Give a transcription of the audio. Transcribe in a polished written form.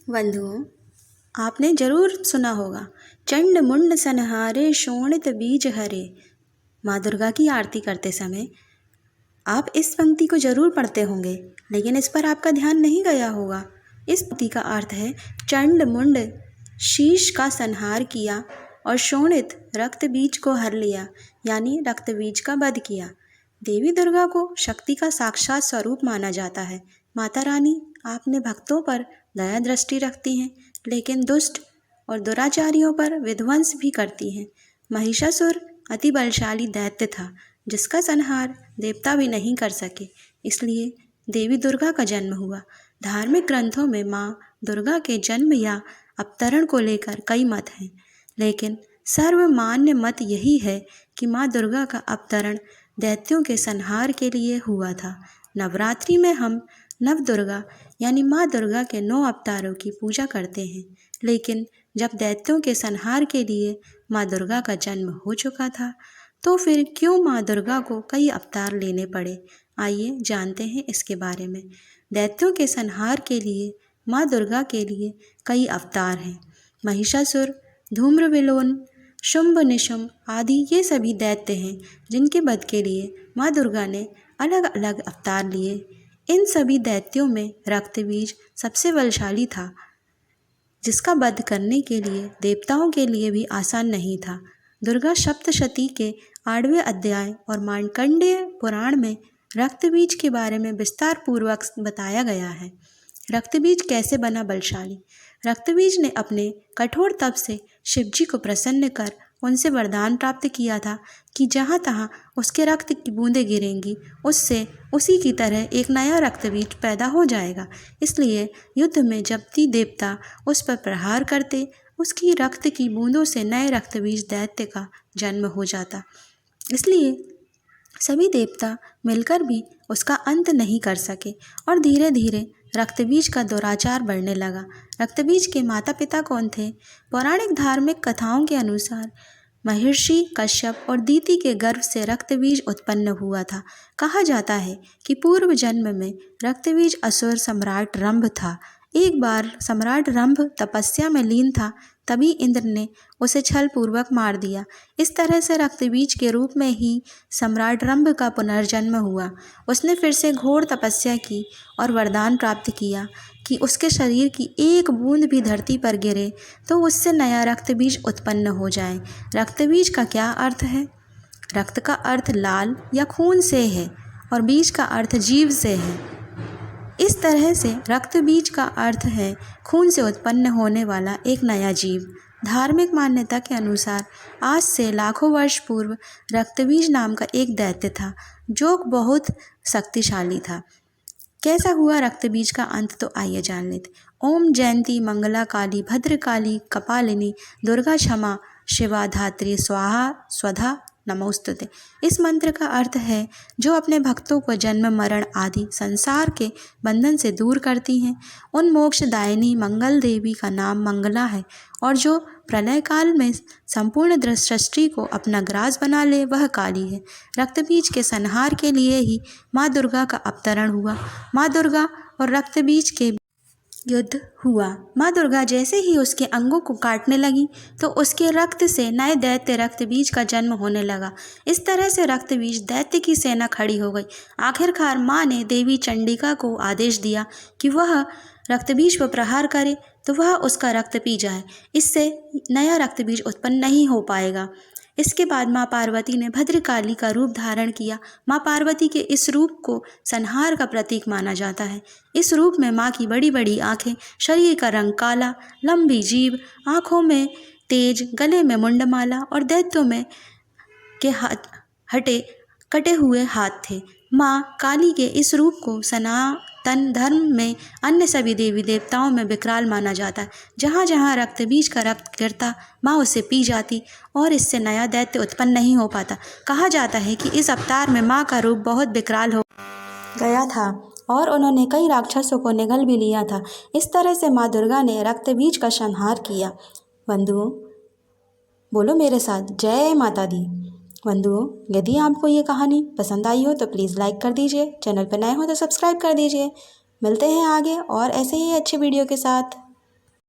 बंधुओं, आपने जरूर सुना होगा, चंड मुंड संहारे शोणित बीज हरे। माँ दुर्गा की आरती करते समय आप इस पंक्ति को जरूर पढ़ते होंगे, लेकिन इस पर आपका ध्यान नहीं गया होगा। इस पंक्ति का अर्थ है चंड मुंड शीश का संहार किया और शोणित रक्त बीज को हर लिया, यानी रक्त बीज का वध किया। देवी दुर्गा को शक्ति का साक्षात स्वरूप माना जाता है। माता रानी अपने भक्तों पर दया दृष्टि रखती हैं, लेकिन दुष्ट और दुराचारियों पर विध्वंस भी करती हैं। महिषासुर अति बलशाली दैत्य था, जिसका संहार देवता भी नहीं कर सके, इसलिए देवी दुर्गा का जन्म हुआ। धार्मिक ग्रंथों में माँ दुर्गा के जन्म या अवतरण को लेकर कई मत हैं, लेकिन सर्वमान्य मत यही है कि माँ दुर्गा का अवतरण दैत्यों के संहार के लिए हुआ था। नवरात्रि में हम नव दुर्गा यानी माँ दुर्गा के 9 अवतारों की पूजा करते हैं, लेकिन जब दैत्यों के संहार के लिए माँ दुर्गा का जन्म हो चुका था, तो फिर क्यों माँ दुर्गा को कई अवतार लेने पड़े? आइए जानते हैं इसके बारे में। दैत्यों के संहार के लिए माँ दुर्गा के लिए कई अवतार हैं। महिषासुर, धूम्रविलोन, शुंभ निशुंभ आदि ये सभी दैत्य हैं, जिनके वध के लिए माँ दुर्गा ने अलग अलग अवतार लिए। इन सभी दैत्यों में रक्तबीज सबसे बलशाली था, जिसका वध करने के लिए देवताओं के लिए भी आसान नहीं था। दुर्गा सप्तशती के 8वें अध्याय और मार्कंडेय पुराण में रक्तबीज के बारे में विस्तार पूर्वक बताया गया है। रक्तबीज कैसे बना बलशाली? रक्तबीज ने अपने कठोर तप से शिवजी को प्रसन्न कर उनसे वरदान प्राप्त किया था कि जहाँ तहाँ उसके रक्त की बूंदें गिरेंगी, उससे उसी की तरह एक नया रक्तबीज पैदा हो जाएगा। इसलिए युद्ध में जब भी देवता उस पर प्रहार करते, उसकी रक्त की बूंदों से नए रक्तबीज दैत्य का जन्म हो जाता। इसलिए सभी देवता मिलकर भी उसका अंत नहीं कर सके और धीरे धीरे रक्तबीज का दुराचार बढ़ने लगा। रक्तबीज के माता पिता कौन थे? पौराणिक धार्मिक कथाओं के अनुसार महर्षि कश्यप और दीति के गर्भ से रक्तबीज उत्पन्न हुआ था। कहा जाता है कि पूर्व जन्म में रक्तबीज असुर सम्राट रंभ था। एक बार सम्राट रंभ तपस्या में लीन था, तभी इंद्र ने उसे छल पूर्वक मार दिया। इस तरह से रक्तबीज के रूप में ही सम्राट रंभ का पुनर्जन्म हुआ। उसने फिर से घोर तपस्या की और वरदान प्राप्त किया कि उसके शरीर की एक बूंद भी धरती पर गिरे तो उससे नया रक्तबीज उत्पन्न हो जाए। रक्तबीज का क्या अर्थ है? रक्त का अर्थ लाल या खून से है और बीज का अर्थ जीव से है। इस तरह से रक्तबीज का अर्थ है खून से उत्पन्न होने वाला एक नया जीव। धार्मिक मान्यता के अनुसार आज से लाखों वर्ष पूर्व रक्तबीज नाम का एक दैत्य था, जो बहुत शक्तिशाली था। कैसा हुआ रक्तबीज का अंत, तो आइए जान लेते। ओम जयंती मंगला काली भद्रकाली कपालिनी दुर्गा क्षमा शिवा धात्री स्वाहा स्वधा नमोस्तुते। इस मंत्र का अर्थ है जो अपने भक्तों को जन्म मरण आदि संसार के बंधन से दूर करती हैं। उन मोक्षदायिनी मंगल देवी का नाम मंगला है और जो प्रलय काल में संपूर्ण सृष्टि को अपना ग्रास बना ले वह काली है। रक्तबीज के संहार के लिए ही माँ दुर्गा का अवतरण हुआ। माँ दुर्गा और रक्तबीज के युद्ध हुआ। माँ दुर्गा जैसे ही उसके अंगों को काटने लगी तो उसके रक्त से नए दैत्य रक्तबीज का जन्म होने लगा। इस तरह से रक्तबीज दैत्य की सेना खड़ी हो गई। आखिरकार माँ ने देवी चंडिका को आदेश दिया कि वह रक्तबीज पर प्रहार करे तो वह उसका रक्त पी जाए, इससे नया रक्तबीज उत्पन्न नहीं हो पाएगा। इसके बाद माँ पार्वती ने भद्रकाली का रूप धारण किया। माँ पार्वती के इस रूप को संहार का प्रतीक माना जाता है। इस रूप में माँ की बड़ी बड़ी आँखें, शरीर का रंग काला, लंबी जीभ, आँखों में तेज, गले में मुंडमाला और दैत्यों में के हाथ कटे हुए हाथ थे। माँ काली के इस रूप को सनातन धर्म में अन्य सभी देवी देवताओं में विकराल माना जाता है। जहाँ जहाँ रक्तबीज का रक्त गिरता माँ उसे पी जाती और इससे नया दैत्य उत्पन्न नहीं हो पाता। कहा जाता है कि इस अवतार में माँ का रूप बहुत विकराल हो गया था और उन्होंने कई राक्षसों को निगल भी लिया था। इस तरह से माँ दुर्गा ने रक्तबीज का संहार किया। बंधुओं, बोलो मेरे साथ, जय माता दी। बंधुओं, यदि आपको ये कहानी पसंद आई हो तो प्लीज़ लाइक कर दीजिए, चैनल पर नए हो तो सब्सक्राइब कर दीजिए। मिलते हैं आगे और ऐसे ही अच्छे वीडियो के साथ।